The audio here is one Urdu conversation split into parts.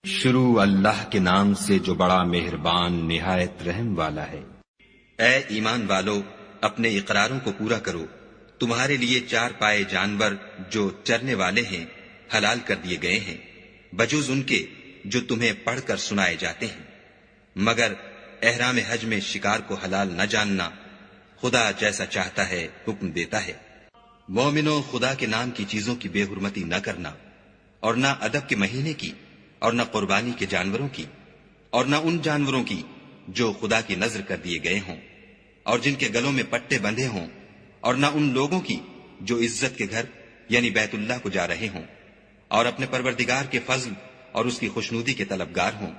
شروع اللہ کے نام سے جو بڑا مہربان نہایت رحم والا ہے۔ اے ایمان والو، اپنے اقراروں کو پورا کرو۔ تمہارے لیے چار پائے جانور جو چرنے والے ہیں حلال کر دیے گئے ہیں، بجوز ان کے جو تمہیں پڑھ کر سنائے جاتے ہیں، مگر احرام حج میں شکار کو حلال نہ جاننا۔ خدا جیسا چاہتا ہے حکم دیتا ہے۔ مومنو، خدا کے نام کی چیزوں کی بے حرمتی نہ کرنا، اور نہ ادب کے مہینے کی، اور نہ قربانی کے جانوروں کی، اور نہ ان جانوروں کی جو خدا کی نذر کر دیے گئے ہوں اور جن کے گلوں میں پٹے بندھے ہوں، اور نہ ان لوگوں کی جو عزت کے گھر یعنی بیت اللہ کو جا رہے ہوں اور اپنے پروردگار کے فضل اور اس کی خوشنودی کے طلبگار ہوں۔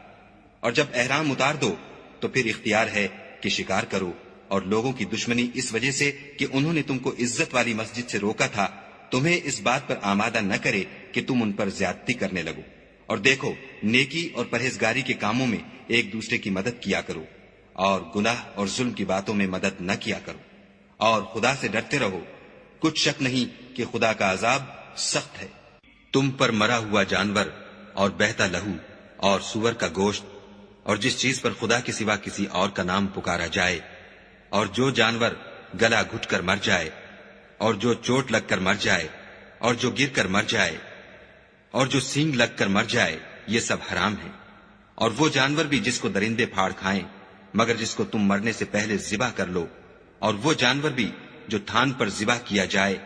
اور جب احرام اتار دو تو پھر اختیار ہے کہ شکار کرو، اور لوگوں کی دشمنی اس وجہ سے کہ انہوں نے تم کو عزت والی مسجد سے روکا تھا تمہیں اس بات پر آمادہ نہ کرے کہ تم ان پر زیادتی کرنے لگو۔ اور دیکھو، نیکی اور پرہیزگاری کے کاموں میں ایک دوسرے کی مدد کیا کرو، اور گناہ اور ظلم کی باتوں میں مدد نہ کیا کرو، اور خدا سے ڈرتے رہو۔ کچھ شک نہیں کہ خدا کا عذاب سخت ہے۔ تم پر مرا ہوا جانور اور بہتا لہو اور سور کا گوشت اور جس چیز پر خدا کے سوا کسی اور کا نام پکارا جائے، اور جو جانور گلا گھٹ کر مر جائے، اور جو چوٹ لگ کر مر جائے، اور جو گر کر مر جائے، اور جو سینگ لگ کر مر جائے، یہ سب حرام ہے۔ اور وہ جانور بھی جس کو درندے پھاڑ کھائیں، مگر جس کو تم مرنے سے پہلے ذبح کر لو، اور وہ جانور بھی جو تھان پر ذبح کیا جائے،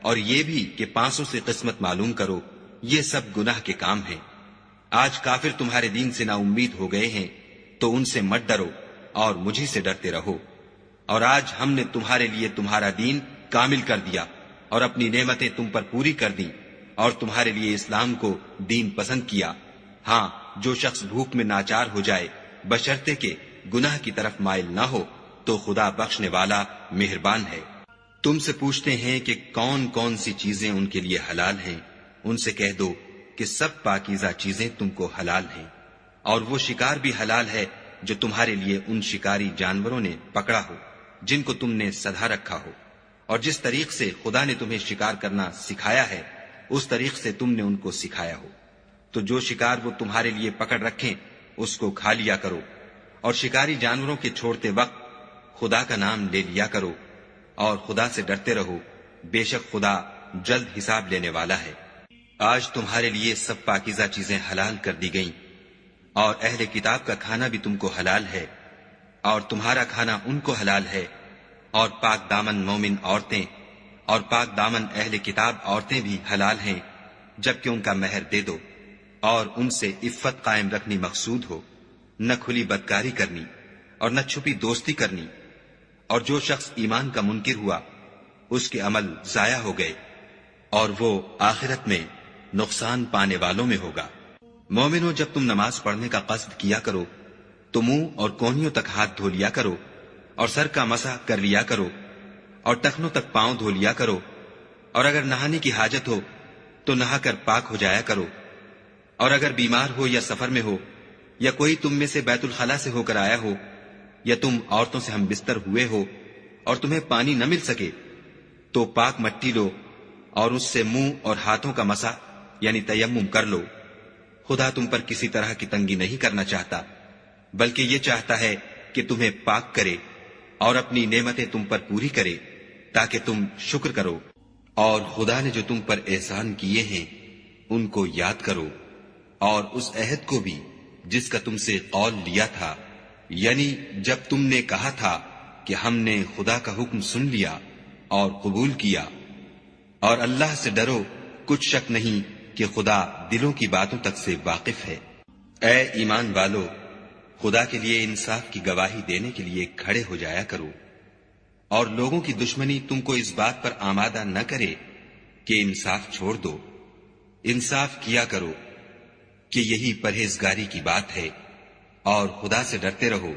اور یہ بھی کہ پانسوں سے قسمت معلوم کرو، یہ سب گناہ کے کام ہیں۔ آج کافر تمہارے دین سے نا امید ہو گئے ہیں تو ان سے مت ڈرو اور مجھی سے ڈرتے رہو۔ اور آج ہم نے تمہارے لیے تمہارا دین کامل کر دیا اور اپنی نعمتیں تم پر پوری کر دیں، اور تمہارے لیے اسلام کو دین پسند کیا۔ ہاں، جو شخص بھوک میں ناچار ہو جائے بشرطے کہ گناہ کی طرف مائل نہ ہو تو خدا بخشنے والا مہربان ہے۔ تم سے پوچھتے ہیں کہ کون کون سی چیزیں ان کے لیے حلال ہیں، ان سے کہہ دو کہ سب پاکیزہ چیزیں تم کو حلال ہیں، اور وہ شکار بھی حلال ہے جو تمہارے لیے ان شکاری جانوروں نے پکڑا ہو جن کو تم نے سدھا رکھا ہو، اور جس طریق سے خدا نے تمہیں شکار کرنا سکھایا ہے اس طریق سے تم نے ان کو سکھایا ہو۔ تو جو شکار وہ تمہارے لیے پکڑ رکھیں اس کو کھا لیا کرو، اور شکاری جانوروں کے چھوڑتے وقت خدا کا نام لے لیا کرو، اور خدا سے ڈرتے رہو، بے شک خدا جلد حساب لینے والا ہے۔ آج تمہارے لیے سب پاکیزہ چیزیں حلال کر دی گئیں، اور اہل کتاب کا کھانا بھی تم کو حلال ہے، اور تمہارا کھانا ان کو حلال ہے، اور پاک دامن مومن عورتیں اور پاک دامن اہل کتاب عورتیں بھی حلال ہیں، جبکہ ان کا مہر دے دو، اور ان سے عفت قائم رکھنی مقصود ہو، نہ کھلی بدکاری کرنی اور نہ چھپی دوستی کرنی۔ اور جو شخص ایمان کا منکر ہوا اس کے عمل ضائع ہو گئے، اور وہ آخرت میں نقصان پانے والوں میں ہوگا۔ مومنو، جب تم نماز پڑھنے کا قصد کیا کرو تو منہ اور کونیوں تک ہاتھ دھو لیا کرو، اور سر کا مسح کر لیا کرو، اور ٹخنوں تک پاؤں دھو لیا کرو، اور اگر نہانے کی حاجت ہو تو نہا کر پاک ہو جایا کرو، اور اگر بیمار ہو یا سفر میں ہو یا کوئی تم میں سے بیت الخلا سے ہو کر آیا ہو، یا تم عورتوں سے ہم بستر ہوئے ہو اور تمہیں پانی نہ مل سکے تو پاک مٹی لو اور اس سے منہ اور ہاتھوں کا مسح یعنی تیمم کر لو۔ خدا تم پر کسی طرح کی تنگی نہیں کرنا چاہتا، بلکہ یہ چاہتا ہے کہ تمہیں پاک کرے اور اپنی نعمتیں تم پر پوری کرے تاکہ تم شکر کرو۔ اور خدا نے جو تم پر احسان کیے ہیں ان کو یاد کرو، اور اس عہد کو بھی جس کا تم سے قول لیا تھا، یعنی جب تم نے کہا تھا کہ ہم نے خدا کا حکم سن لیا اور قبول کیا۔ اور اللہ سے ڈرو، کچھ شک نہیں کہ خدا دلوں کی باتوں تک سے واقف ہے۔ اے ایمان والو، خدا کے لیے انصاف کی گواہی دینے کے لیے کھڑے ہو جایا کرو، اور لوگوں کی دشمنی تم کو اس بات پر آمادہ نہ کرے کہ انصاف چھوڑ دو۔ انصاف کیا کرو کہ یہی پرہیزگاری کی بات ہے، اور خدا سے ڈرتے رہو۔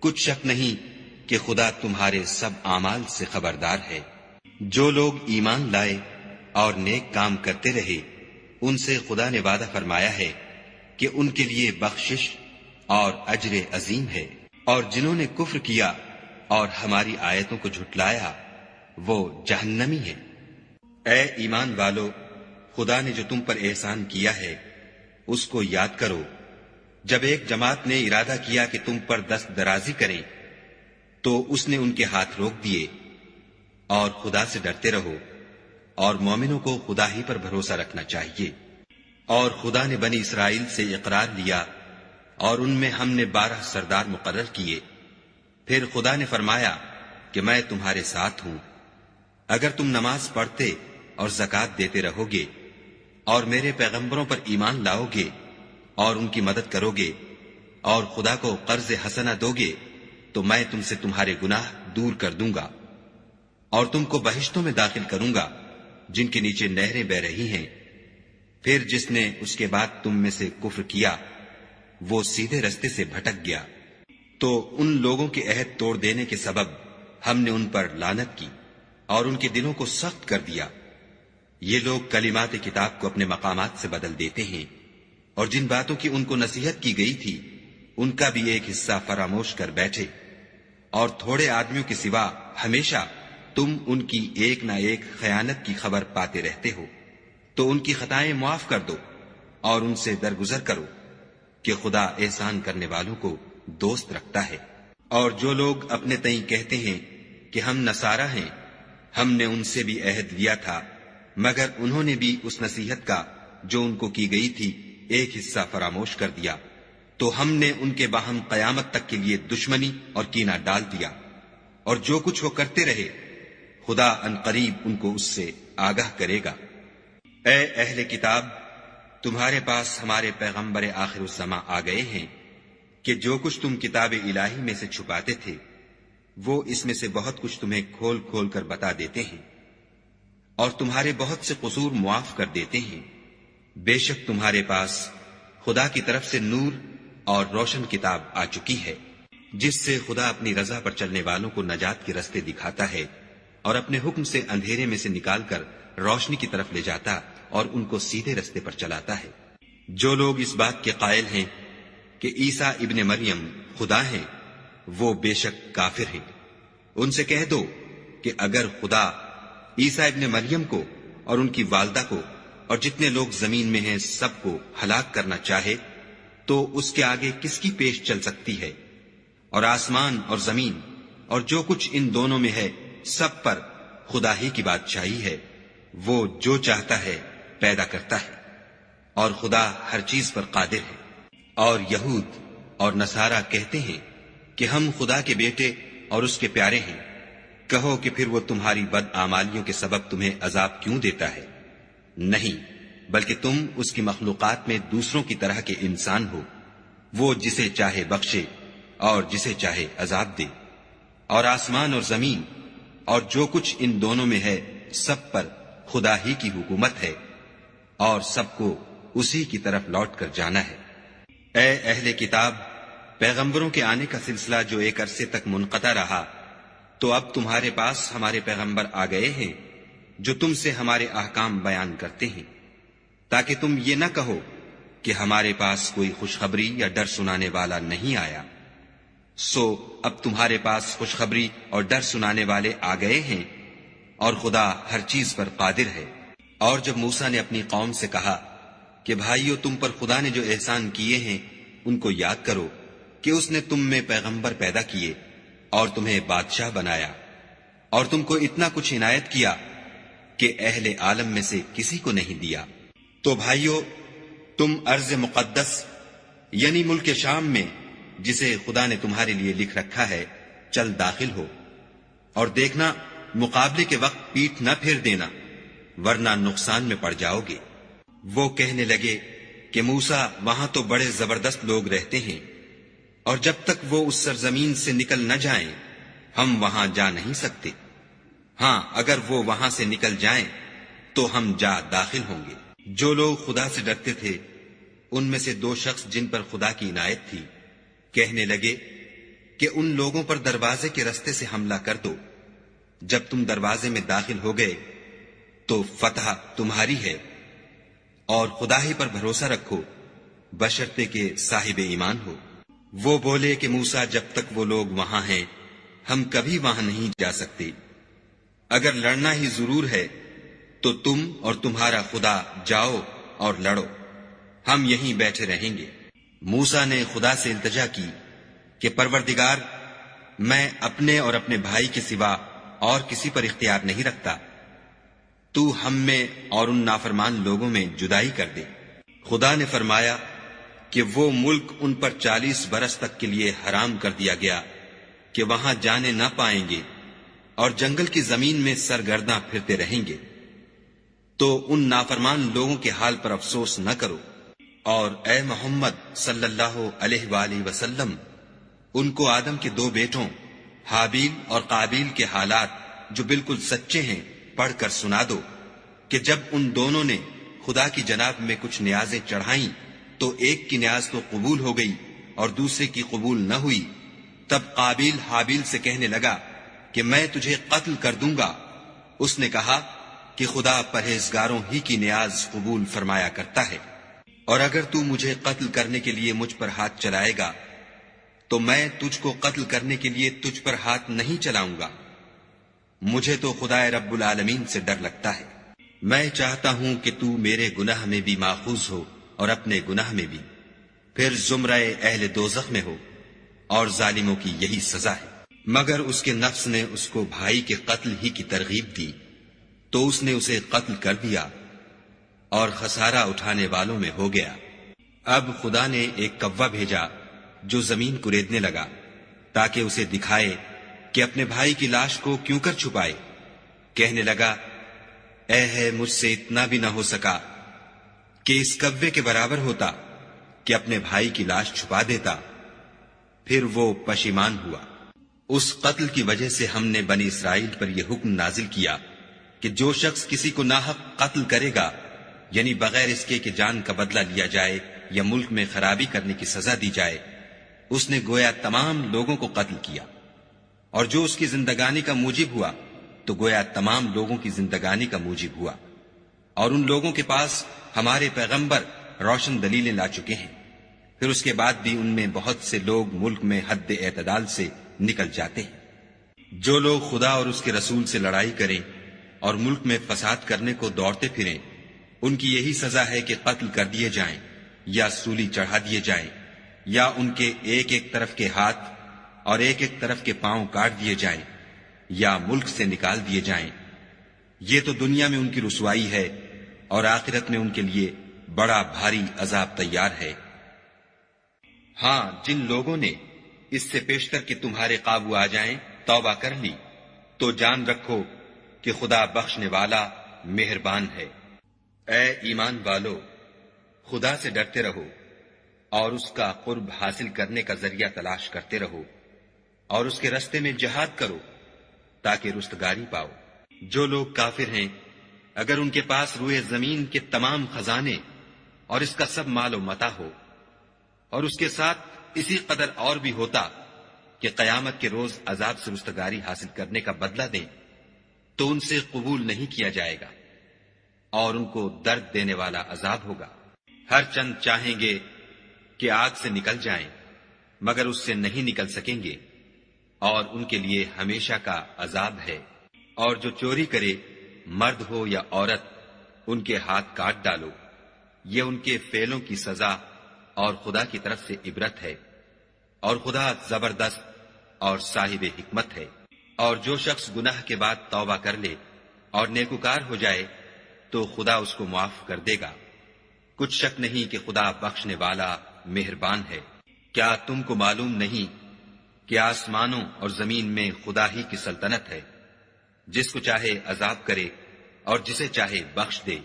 کچھ شک نہیں کہ خدا تمہارے سب اعمال سے خبردار ہے۔ جو لوگ ایمان لائے اور نیک کام کرتے رہے ان سے خدا نے وعدہ فرمایا ہے کہ ان کے لیے بخشش اور اجر عظیم ہے، اور جنہوں نے کفر کیا اور ہماری آیتوں کو جھٹلایا وہ جہنمی ہیں۔ اے ایمان والو، خدا نے جو تم پر احسان کیا ہے اس کو یاد کرو جب ایک جماعت نے ارادہ کیا کہ تم پر دست درازی کریں تو اس نے ان کے ہاتھ روک دیے، اور خدا سے ڈرتے رہو، اور مومنوں کو خدا ہی پر بھروسہ رکھنا چاہیے۔ اور خدا نے بنی اسرائیل سے اقرار لیا اور ان میں ہم نے 12 سردار مقرر کیے۔ پھر خدا نے فرمایا کہ میں تمہارے ساتھ ہوں، اگر تم نماز پڑھتے اور زکوٰۃ دیتے رہو گے اور میرے پیغمبروں پر ایمان لاؤ گے اور ان کی مدد کرو گے اور خدا کو قرض حسنہ دو گے تو میں تم سے تمہارے گناہ دور کر دوں گا اور تم کو بہشتوں میں داخل کروں گا جن کے نیچے نہریں بہ رہی ہیں۔ پھر جس نے اس کے بعد تم میں سے کفر کیا وہ سیدھے رستے سے بھٹک گیا، تو ان لوگوں کے عہد توڑ دینے کے سبب ہم نے ان پر لعنت کی اور ان کے دلوں کو سخت کر دیا۔ یہ لوگ کلمات کتاب کو اپنے مقامات سے بدل دیتے ہیں، اور جن باتوں کی ان کو نصیحت کی گئی تھی ان کا بھی ایک حصہ فراموش کر بیٹھے، اور تھوڑے آدمیوں کے سوا ہمیشہ تم ان کی ایک نہ ایک خیانت کی خبر پاتے رہتے ہو، تو ان کی خطائیں معاف کر دو اور ان سے درگزر کرو کہ خدا احسان کرنے والوں کو دوست رکھتا ہے۔ اور جو لوگ اپنے تئیں کہتے ہیں کہ ہم نصارہ ہیں، ہم نے ان سے بھی عہد لیا تھا، مگر انہوں نے بھی اس نصیحت کا جو ان کو کی گئی تھی ایک حصہ فراموش کر دیا، تو ہم نے ان کے باہم قیامت تک کے لیے دشمنی اور کینہ ڈال دیا۔ اور جو کچھ وہ کرتے رہے خدا عنقریب ان کو اس سے آگاہ کرے گا۔ اے اہل کتاب، تمہارے پاس ہمارے پیغمبر آخر الزماں آ گئے ہیں کہ جو کچھ تم کتاب الہی میں سے چھپاتے تھے وہ اس میں سے بہت کچھ تمہیں کھول کھول کر بتا دیتے ہیں، اور تمہارے بہت سے قصور معاف کر دیتے ہیں۔ بے شک تمہارے پاس خدا کی طرف سے نور اور روشن کتاب آ چکی ہے، جس سے خدا اپنی رضا پر چلنے والوں کو نجات کے رستے دکھاتا ہے اور اپنے حکم سے اندھیرے میں سے نکال کر روشنی کی طرف لے جاتا اور ان کو سیدھے رستے پر چلاتا ہے۔ جو لوگ اس بات کے قائل ہیں کہ عیسیٰ ابن مریم خدا ہیں وہ بے شک کافر ہیں۔ ان سے کہہ دو کہ اگر خدا عیسیٰ ابن مریم کو اور ان کی والدہ کو اور جتنے لوگ زمین میں ہیں سب کو ہلاک کرنا چاہے تو اس کے آگے کس کی پیش چل سکتی ہے؟ اور آسمان اور زمین اور جو کچھ ان دونوں میں ہے سب پر خدا ہی کی بادشاہی ہے، وہ جو چاہتا ہے پیدا کرتا ہے، اور خدا ہر چیز پر قادر ہے۔ اور یہود اور نصارہ کہتے ہیں کہ ہم خدا کے بیٹے اور اس کے پیارے ہیں۔ کہو کہ پھر وہ تمہاری بد اعمالیوں کے سبب تمہیں عذاب کیوں دیتا ہے؟ نہیں، بلکہ تم اس کی مخلوقات میں دوسروں کی طرح کے انسان ہو، وہ جسے چاہے بخشے اور جسے چاہے عذاب دے۔ اور آسمان اور زمین اور جو کچھ ان دونوں میں ہے سب پر خدا ہی کی حکومت ہے، اور سب کو اسی کی طرف لوٹ کر جانا ہے۔ اے اہل کتاب، پیغمبروں کے آنے کا سلسلہ جو ایک عرصے تک منقطع رہا، تو اب تمہارے پاس ہمارے پیغمبر آ گئے ہیں جو تم سے ہمارے احکام بیان کرتے ہیں، تاکہ تم یہ نہ کہو کہ ہمارے پاس کوئی خوشخبری یا ڈر سنانے والا نہیں آیا۔ سو اب تمہارے پاس خوشخبری اور ڈر سنانے والے آ گئے ہیں، اور خدا ہر چیز پر قادر ہے۔ اور جب موسیٰ نے اپنی قوم سے کہا کہ بھائیو، تم پر خدا نے جو احسان کیے ہیں ان کو یاد کرو کہ اس نے تم میں پیغمبر پیدا کیے اور تمہیں بادشاہ بنایا، اور تم کو اتنا کچھ عنایت کیا کہ اہل عالم میں سے کسی کو نہیں دیا۔ تو بھائیو، تم ارض مقدس یعنی ملک شام میں جسے خدا نے تمہارے لیے لکھ رکھا ہے چل داخل ہو، اور دیکھنا مقابلے کے وقت پیٹھ نہ پھیر دینا ورنہ نقصان میں پڑ جاؤ گے۔ وہ کہنے لگے کہ موسیٰ، وہاں تو بڑے زبردست لوگ رہتے ہیں، اور جب تک وہ اس سرزمین سے نکل نہ جائیں ہم وہاں جا نہیں سکتے۔ ہاں، اگر وہ وہاں سے نکل جائیں تو ہم جا داخل ہوں گے۔ جو لوگ خدا سے ڈرتے تھے ان میں سے 2 شخص جن پر خدا کی عنایت تھی کہنے لگے کہ ان لوگوں پر دروازے کے رستے سے حملہ کر دو۔ جب تم دروازے میں داخل ہو گئے تو فتح تمہاری ہے، اور خدا ہی پر بھروسہ رکھو بشرطے کہ صاحب ایمان ہو۔ وہ بولے کہ موسیٰ، جب تک وہ لوگ وہاں ہیں ہم کبھی وہاں نہیں جا سکتے۔ اگر لڑنا ہی ضرور ہے تو تم اور تمہارا خدا جاؤ اور لڑو، ہم یہیں بیٹھے رہیں گے۔ موسیٰ نے خدا سے التجا کی کہ پروردگار، میں اپنے اور اپنے بھائی کے سوا اور کسی پر اختیار نہیں رکھتا، تو ہم میں اور ان نافرمان لوگوں میں جدائی کر دے۔ خدا نے فرمایا کہ وہ ملک ان پر 40 برس تک کے لیے حرام کر دیا گیا کہ وہاں جانے نہ پائیں گے، اور جنگل کی زمین میں سرگرداں پھرتے رہیں گے۔ تو ان نافرمان لوگوں کے حال پر افسوس نہ کرو، اور اے محمد صلی اللہ علیہ وآلہ وسلم، ان کو آدم کے 2 بیٹوں حابیل اور قابیل کے حالات جو بالکل سچے ہیں پڑھ کر سنا دو کہ جب ان دونوں نے خدا کی جناب میں کچھ نیازیں چڑھائیں تو ایک کی نیاز تو قبول ہو گئی اور دوسرے کی قبول نہ ہوئی۔ تب قابیل حابیل سے کہنے لگا کہ میں تجھے قتل کر دوں گا۔ اس نے کہا کہ خدا پرہیزگاروں ہی کی نیاز قبول فرمایا کرتا ہے، اور اگر تو مجھے قتل کرنے کے لیے مجھ پر ہاتھ چلائے گا تو میں تجھ کو قتل کرنے کے لیے تجھ پر ہاتھ نہیں چلاؤں گا۔ مجھے تو خدا رب العالمین سے ڈر لگتا ہے۔ میں چاہتا ہوں کہ تو میرے گناہ میں بھی ماخوذ ہو اور اپنے گناہ میں بھی، پھر زمرہ اہل دوزخ میں ہو، اور ظالموں کی یہی سزا ہے۔ مگر اس کے نفس نے اس کو بھائی کے قتل ہی کی ترغیب دی، تو اس نے اسے قتل کر دیا اور خسارہ اٹھانے والوں میں ہو گیا۔ اب خدا نے ایک کوا بھیجا جو زمین کریدنے لگا تاکہ اسے دکھائے کہ اپنے بھائی کی لاش کو کیوں کر چھپائے۔ کہنے لگا، اے ہے مجھ سے اتنا بھی نہ ہو سکا کہ اس کوے کے برابر ہوتا کہ اپنے بھائی کی لاش چھپا دیتا۔ پھر وہ پشیمان ہوا۔ اس قتل کی وجہ سے ہم نے بنی اسرائیل پر یہ حکم نازل کیا کہ جو شخص کسی کو ناحق قتل کرے گا، یعنی بغیر اس کے کہ جان کا بدلہ لیا جائے یا ملک میں خرابی کرنے کی سزا دی جائے، اس نے گویا تمام لوگوں کو قتل کیا، اور جو اس کی زندگانی کا موجب ہوا تو گویا تمام لوگوں کی زندگانی کا موجب ہوا۔ اور ان لوگوں کے پاس ہمارے پیغمبر روشن دلیلیں لا چکے ہیں، پھر اس کے بعد بھی ان میں بہت سے لوگ ملک میں حد اعتدال سے نکل جاتے ہیں۔ جو لوگ خدا اور اس کے رسول سے لڑائی کریں اور ملک میں فساد کرنے کو دوڑتے پھریں، ان کی یہی سزا ہے کہ قتل کر دیے جائیں یا سولی چڑھا دیے جائیں، یا ان کے ایک ایک طرف کے ہاتھ اور ایک ایک طرف کے پاؤں کاٹ دیے جائیں یا ملک سے نکال دیے جائیں۔ یہ تو دنیا میں ان کی رسوائی ہے، اور آخرت میں ان کے لیے بڑا بھاری عذاب تیار ہے۔ ہاں، جن لوگوں نے اس سے پیشتر کہ تمہارے قابو آ جائیں توبہ کر لی، تو جان رکھو کہ خدا بخشنے والا مہربان ہے۔ اے ایمان والو، خدا سے ڈرتے رہو اور اس کا قرب حاصل کرنے کا ذریعہ تلاش کرتے رہو، اور اس کے رستے میں جہاد کرو تاکہ رستگاری پاؤ۔ جو لوگ کافر ہیں، اگر ان کے پاس روئے زمین کے تمام خزانے اور اس کا سب مال و متاع ہو، اور اس کے ساتھ اسی قدر اور بھی ہوتا کہ قیامت کے روز عذاب سے رستگاری حاصل کرنے کا بدلہ دیں، تو ان سے قبول نہیں کیا جائے گا، اور ان کو درد دینے والا عذاب ہوگا۔ ہر چند چاہیں گے کہ آگ سے نکل جائیں، مگر اس سے نہیں نکل سکیں گے، اور ان کے لیے ہمیشہ کا عذاب ہے۔ اور جو چوری کرے، مرد ہو یا عورت، ان کے ہاتھ کاٹ ڈالو، یہ ان کے فعلوں کی سزا اور خدا کی طرف سے عبرت ہے، اور خدا زبردست اور صاحب حکمت ہے۔ اور جو شخص گناہ کے بعد توبہ کر لے اور نیکوکار ہو جائے تو خدا اس کو معاف کر دے گا۔ کچھ شک نہیں کہ خدا بخشنے والا مہربان ہے۔ کیا تم کو معلوم نہیں کہ آسمانوں اور زمین میں خدا ہی کی سلطنت ہے، جس کو چاہے عذاب کرے اور جسے چاہے بخش دے،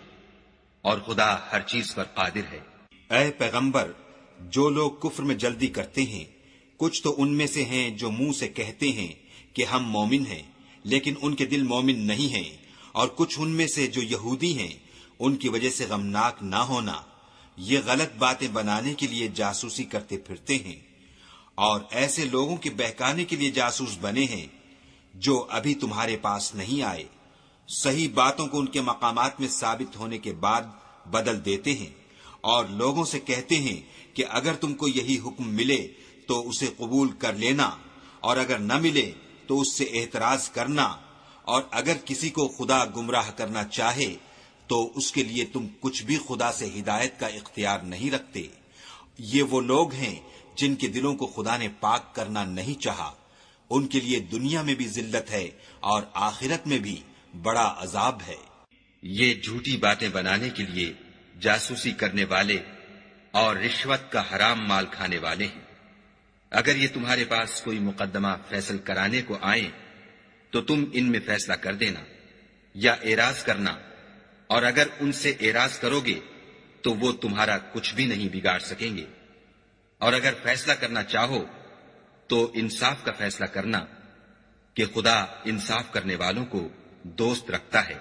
اور خدا ہر چیز پر قادر ہے۔ اے پیغمبر، جو لوگ کفر میں جلدی کرتے ہیں، کچھ تو ان میں سے ہیں جو منہ سے کہتے ہیں کہ ہم مومن ہیں، لیکن ان کے دل مومن نہیں ہیں، اور کچھ ان میں سے جو یہودی ہیں، ان کی وجہ سے غمناک نہ ہونا، یہ غلط باتیں بنانے کے لیے جاسوسی کرتے پھرتے ہیں، اور ایسے لوگوں کے بہکانے کے لیے جاسوس بنے ہیں جو ابھی تمہارے پاس نہیں آئے، صحیح باتوں کو ان کے مقامات میں ثابت ہونے کے بعد بدل دیتے ہیں، اور لوگوں سے کہتے ہیں کہ اگر تم کو یہی حکم ملے تو اسے قبول کر لینا، اور اگر نہ ملے تو اس سے اعتراض کرنا، اور اگر کسی کو خدا گمراہ کرنا چاہے تو اس کے لیے تم کچھ بھی خدا سے ہدایت کا اختیار نہیں رکھتے۔ یہ وہ لوگ ہیں جن کے دلوں کو خدا نے پاک کرنا نہیں چاہا، ان کے لیے دنیا میں بھی ذلت ہے اور آخرت میں بھی بڑا عذاب ہے۔ یہ جھوٹی باتیں بنانے کے لیے جاسوسی کرنے والے اور رشوت کا حرام مال کھانے والے ہیں۔ اگر یہ تمہارے پاس کوئی مقدمہ فیصل کرانے کو آئیں تو تم ان میں فیصلہ کر دینا یا اعراض کرنا، اور اگر ان سے اعراض کرو گے تو وہ تمہارا کچھ بھی نہیں بگاڑ سکیں گے، اور اگر فیصلہ کرنا چاہو تو انصاف کا فیصلہ کرنا کہ خدا انصاف کرنے والوں کو دوست رکھتا ہے۔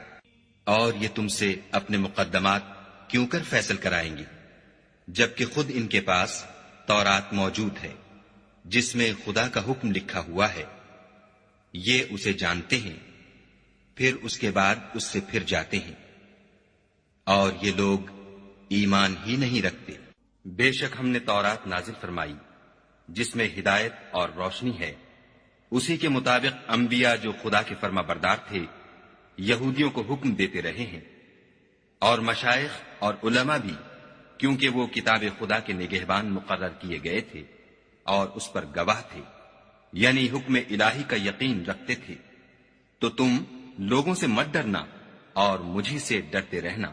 اور یہ تم سے اپنے مقدمات کیوں کر فیصل کرائیں گے جبکہ خود ان کے پاس تورات موجود ہے جس میں خدا کا حکم لکھا ہوا ہے۔ یہ اسے جانتے ہیں، پھر اس کے بعد اس سے پھر جاتے ہیں، اور یہ لوگ ایمان ہی نہیں رکھتے۔ بے شک ہم نے تورات نازل فرمائی جس میں ہدایت اور روشنی ہے، اسی کے مطابق انبیاء جو خدا کے فرما بردار تھے یہودیوں کو حکم دیتے رہے ہیں، اور مشائخ اور علماء بھی، کیونکہ وہ کتاب خدا کے نگہبان مقرر کیے گئے تھے اور اس پر گواہ تھے، یعنی حکم الہی کا یقین رکھتے تھے۔ تو تم لوگوں سے مت ڈرنا اور مجھے سے ڈرتے رہنا،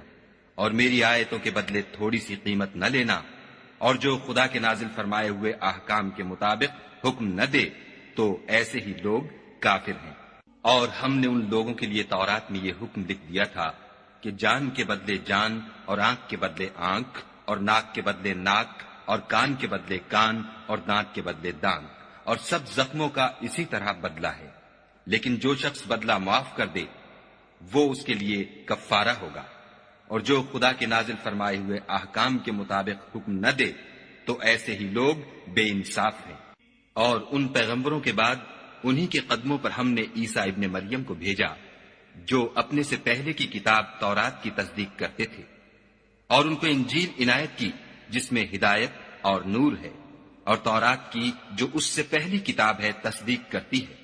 اور میری آیتوں کے بدلے تھوڑی سی قیمت نہ لینا، اور جو خدا کے نازل فرمائے ہوئے احکام کے مطابق حکم نہ دے تو ایسے ہی لوگ کافر ہیں۔ اور ہم نے ان لوگوں کے لیے تورات میں یہ حکم لکھ دیا تھا کہ جان کے بدلے جان، اور آنکھ کے بدلے آنکھ، اور ناک کے بدلے ناک، اور کان کے بدلے کان، اور دانت کے بدلے دانت، اور سب زخموں کا اسی طرح بدلہ ہے۔ لیکن جو شخص بدلہ معاف کر دے وہ اس کے لیے کفارہ ہوگا، اور جو خدا کے نازل فرمائے ہوئے احکام کے مطابق حکم نہ دے تو ایسے ہی لوگ بے انصاف ہیں۔ اور ان پیغمبروں کے بعد انہی کے قدموں پر ہم نے عیسیٰ ابن مریم کو بھیجا جو اپنے سے پہلے کی کتاب تورات کی تصدیق کرتے تھے، اور ان کو انجیل عنایت کی جس میں ہدایت اور نور ہے، اور تورات کی جو اس سے پہلی کتاب ہے تصدیق کرتی ہے،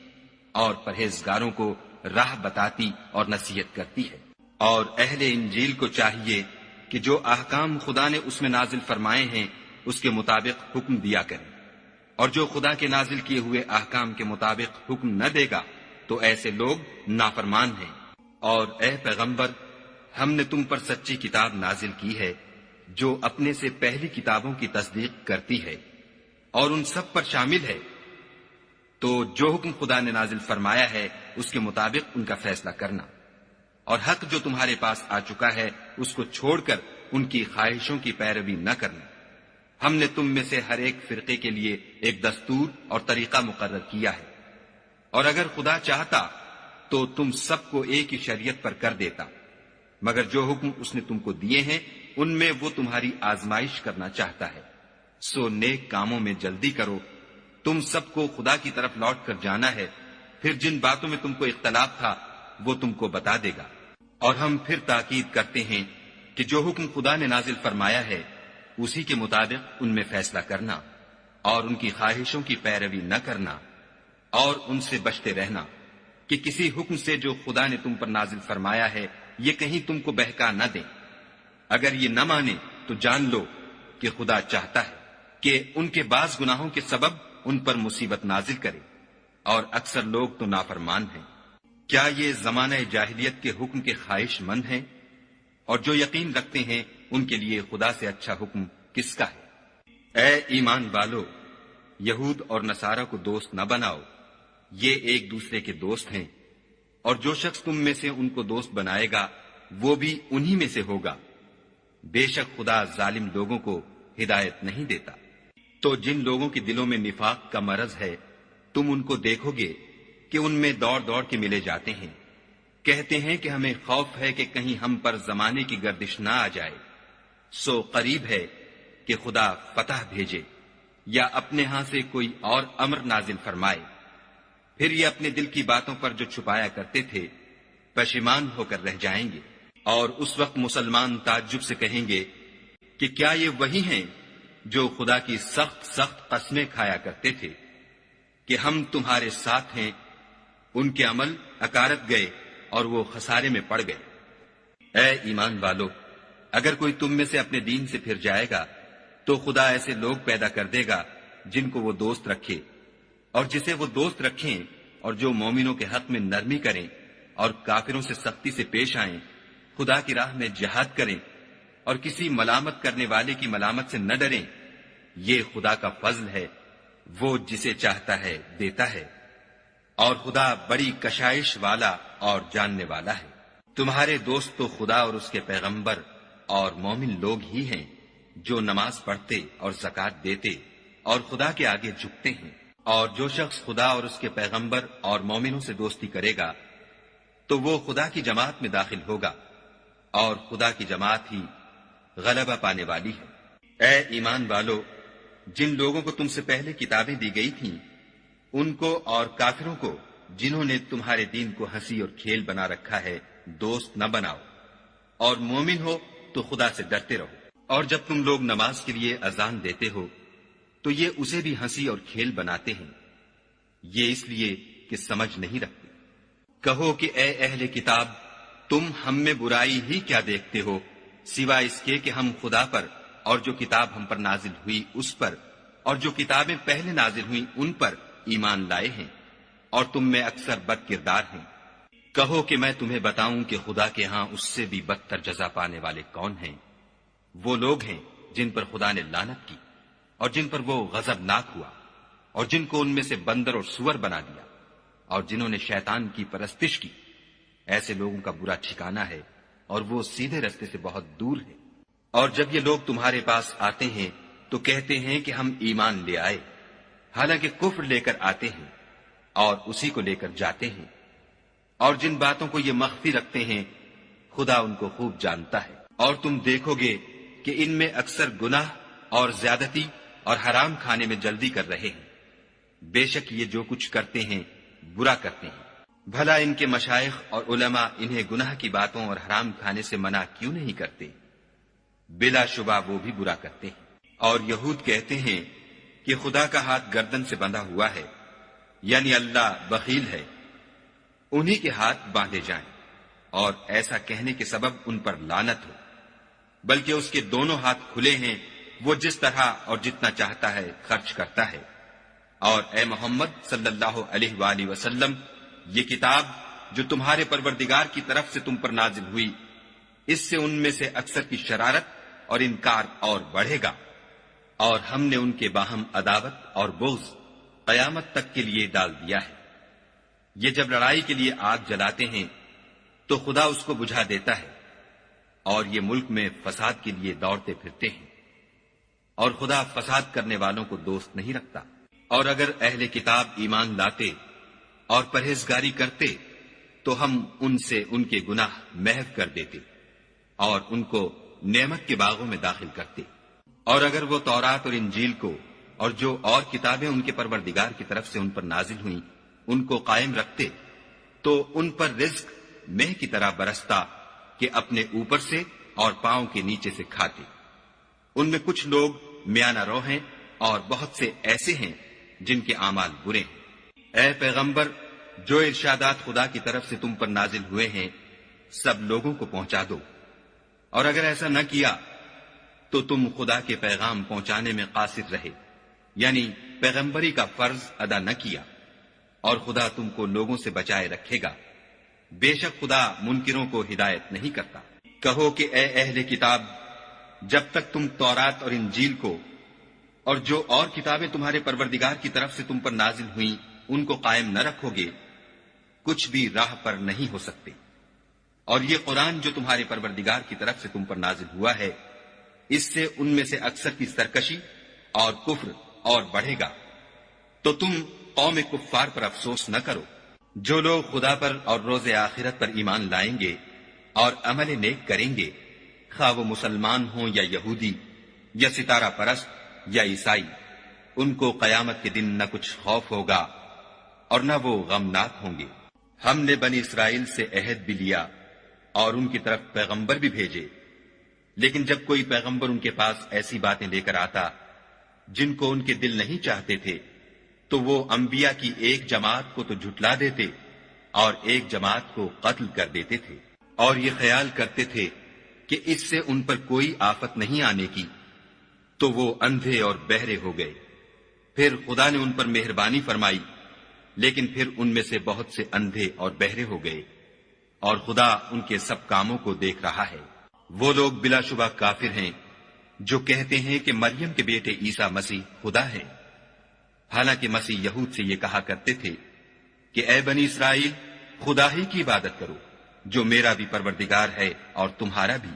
اور پرہیزگاروں کو راہ بتاتی اور نصیحت کرتی ہے۔ اور اہل انجیل کو چاہیے کہ جو احکام خدا نے اس میں نازل فرمائے ہیں اس کے مطابق حکم دیا کریں، اور جو خدا کے نازل کیے ہوئے احکام کے مطابق حکم نہ دے گا تو ایسے لوگ نافرمان ہیں۔ اور اے پیغمبر، ہم نے تم پر سچی کتاب نازل کی ہے جو اپنے سے پہلی کتابوں کی تصدیق کرتی ہے اور ان سب پر شامل ہے، تو جو حکم خدا نے نازل فرمایا ہے اس کے مطابق ان کا فیصلہ کرنا، اور حق جو تمہارے پاس آ چکا ہے اس کو چھوڑ کر ان کی خواہشوں کی پیروی نہ کرنا۔ ہم نے تم میں سے ہر ایک فرقے کے لیے ایک دستور اور طریقہ مقرر کیا ہے، اور اگر خدا چاہتا تو تم سب کو ایک ہی شریعت پر کر دیتا، مگر جو حکم اس نے تم کو دیے ہیں ان میں وہ تمہاری آزمائش کرنا چاہتا ہے۔ سو نیک کاموں میں جلدی کرو، تم سب کو خدا کی طرف لوٹ کر جانا ہے، پھر جن باتوں میں تم کو اختلاف تھا وہ تم کو بتا دے گا۔ اور ہم پھر تاکید کرتے ہیں کہ جو حکم خدا نے نازل فرمایا ہے اسی کے مطابق ان میں فیصلہ کرنا، اور ان کی خواہشوں کی پیروی نہ کرنا، اور ان سے بچتے رہنا کہ کسی حکم سے جو خدا نے تم پر نازل فرمایا ہے یہ کہیں تم کو بہکا نہ دیں۔ اگر یہ نہ مانے تو جان لو کہ خدا چاہتا ہے کہ ان کے بعض گناہوں کے سبب ان پر مصیبت نازل کرے، اور اکثر لوگ تو نافرمان ہیں۔ کیا یہ زمانہ جاہلیت کے حکم کے خواہش مند ہیں؟ اور جو یقین رکھتے ہیں ان کے لیے خدا سے اچھا حکم کس کا ہے؟ اے ایمان والو، یہود اور نصارہ کو دوست نہ بناؤ، یہ ایک دوسرے کے دوست ہیں، اور جو شخص تم میں سے ان کو دوست بنائے گا وہ بھی انہی میں سے ہوگا۔ بے شک خدا ظالم لوگوں کو ہدایت نہیں دیتا۔ تو جن لوگوں کے دلوں میں نفاق کا مرض ہے تم ان کو دیکھو گے کہ ان میں دوڑ دوڑ کے ملے جاتے ہیں، کہتے ہیں کہ ہمیں خوف ہے کہ کہیں ہم پر زمانے کی گردش نہ آ جائے۔ سو قریب ہے کہ خدا فتح بھیجے یا اپنے ہاں سے کوئی اور امر نازل فرمائے، پھر یہ اپنے دل کی باتوں پر جو چھپایا کرتے تھے پشیمان ہو کر رہ جائیں گے۔ اور اس وقت مسلمان تعجب سے کہیں گے کہ کیا یہ وہی ہیں جو خدا کی سخت سخت قسمیں کھایا کرتے تھے کہ ہم تمہارے ساتھ ہیں؟ ان کے عمل اکارت گئے اور وہ خسارے میں پڑ گئے۔ اے ایمان والو، اگر کوئی تم میں سے اپنے دین سے پھر جائے گا تو خدا ایسے لوگ پیدا کر دے گا جن کو وہ دوست رکھے، اور جسے وہ دوست رکھیں، اور جو مومنوں کے حق میں نرمی کریں اور کافروں سے سختی سے پیش آئیں، خدا کی راہ میں جہاد کریں اور کسی ملامت کرنے والے کی ملامت سے نہ ڈریں۔ یہ خدا کا فضل ہے، وہ جسے چاہتا ہے دیتا ہے، اور خدا بڑی کشائش والا اور جاننے والا ہے۔ تمہارے دوست تو خدا اور اس کے پیغمبر اور مومن لوگ ہی ہیں جو نماز پڑھتے اور زکوٰۃ دیتے اور خدا کے آگے جھکتے ہیں، اور جو شخص خدا اور اس کے پیغمبر اور مومنوں سے دوستی کرے گا تو وہ خدا کی جماعت میں داخل ہوگا، اور خدا کی جماعت ہی غلبہ پانے والی ہے۔ اے ایمان والو، جن لوگوں کو تم سے پہلے کتابیں دی گئی تھیں ان کو اور کافروں کو جنہوں نے تمہارے دین کو ہنسی اور کھیل بنا رکھا ہے دوست نہ بناؤ، اور مومن ہو تو خدا سے ڈرتے رہو۔ اور جب تم لوگ نماز کے لیے اذان دیتے ہو تو یہ اسے بھی ہنسی اور کھیل بناتے ہیں، یہ اس لیے کہ سمجھ نہیں رکھتے۔ کہو کہ اے اہل کتاب، تم ہم میں برائی ہی کیا دیکھتے ہو سوائے اس کے کہ ہم خدا پر اور جو کتاب ہم پر نازل ہوئی اس پر اور جو کتابیں پہلے نازل ہوئیں ان پر ایمان لائے ہیں، اور تم میں اکثر بد کردار ہیں۔ کہو کہ میں تمہیں بتاؤں کہ خدا کے ہاں اس سے بھی بدتر جزا پانے والے کون ہیں؟ وہ لوگ ہیں جن پر خدا نے لعنت کی اور جن پر وہ غضبناک ہوا، اور جن کو ان میں سے بندر اور سور بنا دیا، اور جنہوں نے شیطان کی پرستش کی۔ ایسے لوگوں کا برا ٹھکانہ ہے، اور وہ سیدھے رستے سے بہت دور ہے۔ اور جب یہ لوگ تمہارے پاس آتے ہیں تو کہتے ہیں کہ ہم ایمان لے آئے، حالانکہ کفر لے کر آتے ہیں اور اسی کو لے کر جاتے ہیں، اور جن باتوں کو یہ مخفی رکھتے ہیں خدا ان کو خوب جانتا ہے۔ اور تم دیکھو گے کہ ان میں اکثر گناہ اور زیادتی اور حرام کھانے میں جلدی کر رہے ہیں، بے شک یہ جو کچھ کرتے ہیں برا کرتے ہیں۔ بھلا ان کے مشائخ اور علماء انہیں گناہ کی باتوں اور حرام کھانے سے منع کیوں نہیں کرتے؟ بلا شبہ وہ بھی برا کرتے ہیں۔ اور یہود کہتے ہیں کہ خدا کا ہاتھ گردن سے بندھا ہوا ہے، یعنی اللہ بخیل ہے، انہی کے ہاتھ باندھے جائیں، اور ایسا کہنے کے سبب ان پر لعنت ہو، بلکہ اس کے دونوں ہاتھ کھلے ہیں، وہ جس طرح اور جتنا چاہتا ہے خرچ کرتا ہے۔ اور اے محمد صلی اللہ علیہ وآلہ وسلم، یہ کتاب جو تمہارے پروردگار کی طرف سے تم پر نازل ہوئی، اس سے ان میں سے اکثر کی شرارت اور انکار اور بڑھے گا، اور ہم نے ان کے باہم عداوت اور بغض قیامت تک کے لیے ڈال دیا ہے۔ یہ جب لڑائی کے لیے آگ جلاتے ہیں تو خدا اس کو بجھا دیتا ہے، اور یہ ملک میں فساد کے لیے دوڑتے پھرتے ہیں، اور خدا فساد کرنے والوں کو دوست نہیں رکھتا۔ اور اگر اہل کتاب ایمان لاتے اور پرہیزگاری کرتے تو ہم ان سے ان کے گناہ محو کر دیتے اور ان کو نعمت کے باغوں میں داخل کرتے۔ اور اگر وہ تورات اور انجیل کو اور جو اور کتابیں ان کے پروردگار کی طرف سے ان پر نازل ہوئیں ان کو قائم رکھتے تو ان پر رزق مہ کی طرح برستا کہ اپنے اوپر سے اور پاؤں کے نیچے سے کھاتے۔ ان میں کچھ لوگ میانہ رو ہیں اور بہت سے ایسے ہیں جن کے اعمال برے ہیں۔ اے پیغمبر، جو ارشادات خدا کی طرف سے تم پر نازل ہوئے ہیں سب لوگوں کو پہنچا دو، اور اگر ایسا نہ کیا تو تم خدا کے پیغام پہنچانے میں قاصر رہے، یعنی پیغمبری کا فرض ادا نہ کیا، اور خدا تم کو لوگوں سے بچائے رکھے گا، بے شک خدا منکروں کو ہدایت نہیں کرتا۔ کہو کہ اے اہل کتاب، جب تک تم تورات اور انجیل کو اور جو اور کتابیں تمہارے پروردگار کی طرف سے تم پر نازل ہوئیں ان کو قائم نہ رکھو گے کچھ بھی راہ پر نہیں ہو سکتے۔ اور یہ قرآن جو تمہارے پروردگار کی طرف سے تم پر نازل ہوا ہے اس سے ان میں سے اکثر کی سرکشی اور کفر اور بڑھے گا، تو تم قوم کفار پر افسوس نہ کرو۔ جو لوگ خدا پر اور روز آخرت پر ایمان لائیں گے اور عمل نیک کریں گے، خواہ وہ مسلمان ہوں یا یہودی یا ستارہ پرست یا عیسائی، ان کو قیامت کے دن نہ کچھ خوف ہوگا اور نہ وہ غمناک ہوں گے۔ ہم نے بنی اسرائیل سے عہد بھی لیا اور ان کی طرف پیغمبر بھی بھیجے، لیکن جب کوئی پیغمبر ان کے پاس ایسی باتیں لے کر آتا جن کو ان کے دل نہیں چاہتے تھے تو وہ انبیاء کی ایک جماعت کو تو جھٹلا دیتے اور ایک جماعت کو قتل کر دیتے تھے۔ اور یہ خیال کرتے تھے کہ اس سے ان پر کوئی آفت نہیں آنے کی، تو وہ اندھے اور بہرے ہو گئے۔ پھر خدا نے ان پر مہربانی فرمائی، لیکن پھر ان میں سے بہت سے اندھے اور بہرے ہو گئے، اور خدا ان کے سب کاموں کو دیکھ رہا ہے۔ وہ لوگ بلا شبہ کافر ہیں جو کہتے ہیں کہ مریم کے بیٹے عیسیٰ مسیح خدا ہے، حالانکہ مسیح یہود سے یہ کہا کرتے تھے کہ اے بنی اسرائیل، خدا ہی کی عبادت کرو جو میرا بھی پروردگار ہے اور تمہارا بھی،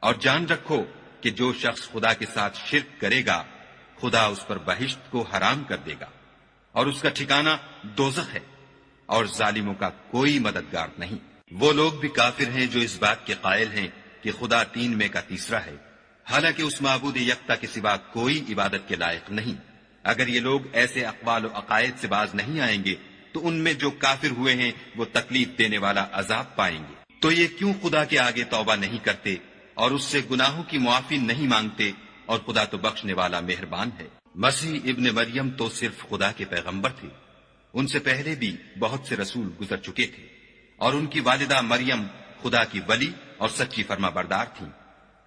اور جان رکھو کہ جو شخص خدا کے ساتھ شرک کرے گا خدا اس پر بہشت کو حرام کر دے گا، اور اس کا ٹھکانہ دوزخ ہے، اور ظالموں کا کوئی مددگار نہیں۔ وہ لوگ بھی کافر ہیں جو اس بات کے قائل ہیں کہ خدا تین میں کا تیسرا ہے، حالانکہ اس معبود یکتا کے سوا کوئی عبادت کے لائق نہیں۔ اگر یہ لوگ ایسے اقوال و عقائد سے باز نہیں آئیں گے تو ان میں جو کافر ہوئے ہیں وہ تکلیف دینے والا عذاب پائیں گے۔ تو یہ کیوں خدا کے آگے توبہ نہیں کرتے اور اس سے گناہوں کی معافی نہیں مانگتے، اور خدا تو بخشنے والا مہربان ہے۔ مسیح ابن مریم تو صرف خدا کے پیغمبر تھے، ان سے پہلے بھی بہت سے رسول گزر چکے تھے، اور ان کی والدہ مریم خدا کی ولی اور سچی فرما بردار تھیں۔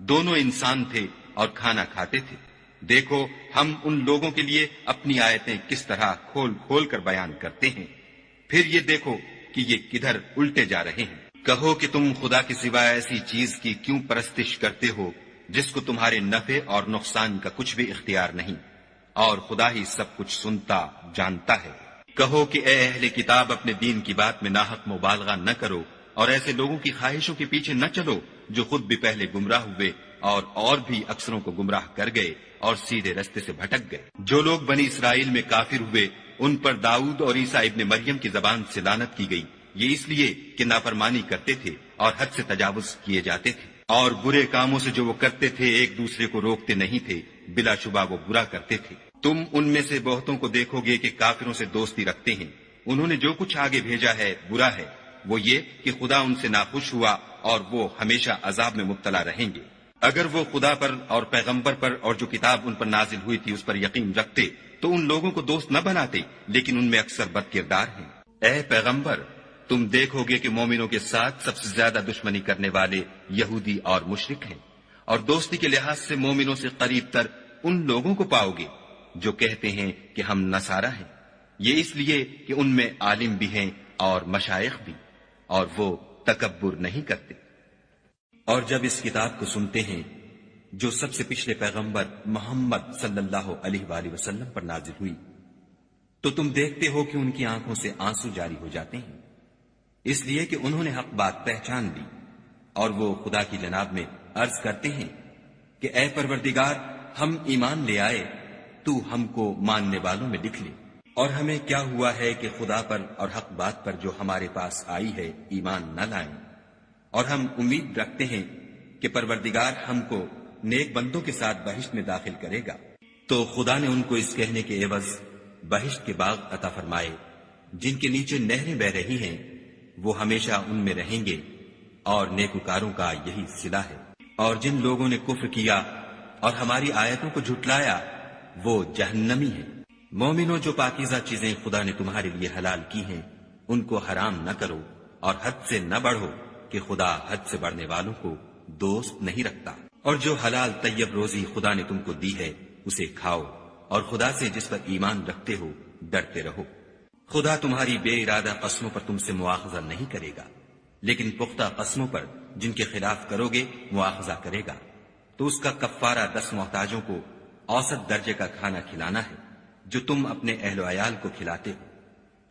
دونوں انسان تھے اور کھانا کھاتے تھے۔ دیکھو ہم ان لوگوں کے لیے اپنی آیتیں کس طرح کھول کھول کر بیان کرتے ہیں، پھر یہ دیکھو کہ یہ کدھر الٹے جا رہے ہیں۔ کہو کہ تم خدا کے سوا ایسی چیز کی کیوں پرستش کرتے ہو جس کو تمہارے نفع اور نقصان کا کچھ بھی اختیار نہیں، اور خدا ہی سب کچھ سنتا جانتا ہے۔ کہو کہ اے اہل کتاب، اپنے دین کی بات میں ناحق مبالغہ نہ کرو، اور ایسے لوگوں کی خواہشوں کے پیچھے نہ چلو جو خود بھی پہلے گمراہ ہوئے اور بھی اکثروں کو گمراہ کر گئے اور سیدھے رستے سے بھٹک گئے۔ جو لوگ بنی اسرائیل میں کافر ہوئے ان پر داؤد اور عیسیٰ ابن مریم کی زبان سے لعنت کی گئی، یہ اس لیے کہ نافرمانی کرتے تھے اور حد سے تجاوز کیے جاتے تھے، اور برے کاموں سے جو وہ کرتے تھے ایک دوسرے کو روکتے نہیں تھے، بلا شبہ وہ برا کرتے تھے۔ تم ان میں سے بہتوں کو دیکھو گے کہ کافروں سے دوستی رکھتے ہیں، انہوں نے جو کچھ آگے بھیجا ہے برا ہے، وہ یہ کہ خدا ان سے ناخوش ہوا اور وہ ہمیشہ عذاب میں مبتلا رہیں گے۔ اگر وہ خدا پر اور پیغمبر پر اور جو کتاب ان پر نازل ہوئی تھی اس پر یقین رکھتے تو ان لوگوں کو دوست نہ بناتے، لیکن ان میں اکثر بد کردار ہیں۔ اے پیغمبر، تم دیکھو گے کہ مومنوں کے ساتھ سب سے زیادہ دشمنی کرنے والے یہودی اور مشرک ہیں، اور دوستی کے لحاظ سے مومنوں سے قریب تر ان لوگوں کو پاؤ گے جو کہتے ہیں کہ ہم نصارہ ہیں، یہ اس لیے کہ ان میں عالم بھی ہیں اور مشائخ بھی، اور وہ تکبر نہیں کرتے۔ اور جب اس کتاب کو سنتے ہیں جو سب سے پچھلے پیغمبر محمد صلی اللہ علیہ وآلہ وسلم پر نازل ہوئی، تو تم دیکھتے ہو کہ ان کی آنکھوں سے آنسو جاری ہو جاتے ہیں، اس لیے کہ انہوں نے حق بات پہچان لی، اور وہ خدا کی جناب میں عرض کرتے ہیں کہ اے پروردگار، ہم ایمان لے آئے، تو ہم کو ماننے والوں میں لکھ لے۔ اور ہمیں کیا ہوا ہے کہ خدا پر اور حق بات پر جو ہمارے پاس آئی ہے ایمان نہ لائیں، اور ہم امید رکھتے ہیں کہ پروردگار ہم کو نیک بندوں کے ساتھ بہشت میں داخل کرے گا۔ تو خدا نے ان کو اس کہنے کے عوض بہشت کے باغ عطا فرمائے جن کے نیچے نہریں بہ رہی ہیں، وہ ہمیشہ ان میں رہیں گے، اور نیکوکاروں کا یہی صلہ ہے۔ اور جن لوگوں نے کفر کیا اور ہماری آیتوں کو جھٹلایا وہ جہنمی ہیں۔ مومنوں، جو پاکیزہ چیزیں خدا نے تمہارے لیے حلال کی ہیں ان کو حرام نہ کرو، اور حد سے نہ بڑھو کہ خدا حد سے بڑھنے والوں کو دوست نہیں رکھتا۔ اور جو حلال طیب روزی خدا نے تم کو دی ہے اسے کھاؤ، اور خدا سے جس پر ایمان رکھتے ہو ڈرتے رہو۔ خدا تمہاری بے ارادہ قسموں پر تم سے مواخذہ نہیں کرے گا، لیکن پختہ قسموں پر جن کے خلاف کرو گے مواخذہ کرے گا، تو اس کا کفارہ 10 محتاجوں کو اوسط درجے کا کھانا کھلانا ہے جو تم اپنے اہل و عیال کو کھلاتے ہو،